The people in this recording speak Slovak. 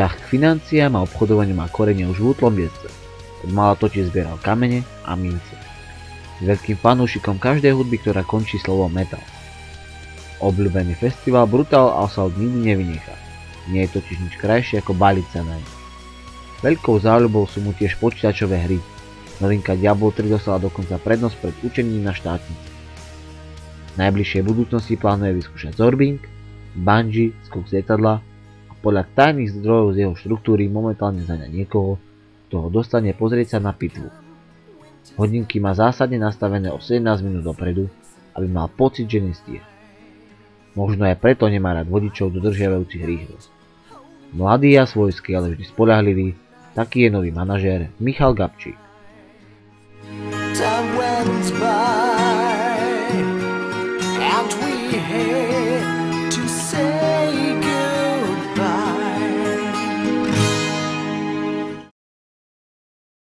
Vzťah k financiám a obchodovaniu má korene už v útlom detstve. Od mala totiž zbieral kamene a mince. S veľkým fanúšikom každej hudby, ktorá končí slovom metal. Obľúbený festival Brutal Assault nikdy nevynechá. Nie je totiž nič krajšie ako báliť sa naň. Veľkou záľubou sú mu tiež počítačové hry. Novinka Diablo 3 dostala dokonca prednosť pred učením na štátnici. V najbližšej budúcnosti plánuje vyskúšať zorbing, bungee, skok z lietadla a podľa tajných zdrojov z jeho štruktúry momentálne zaňa niekoho, kto ho dostane pozrieť sa na pitvu. Hodinky má zásadne nastavené o 17 minút dopredu, aby mal pocit, že nestíha. Možno aj preto nemá rád vodičov dodržiavajúcich rýchlosť. Mladý a svojský, ale vždy spoľahlivý, taký je nový manažér Michal Gabčík.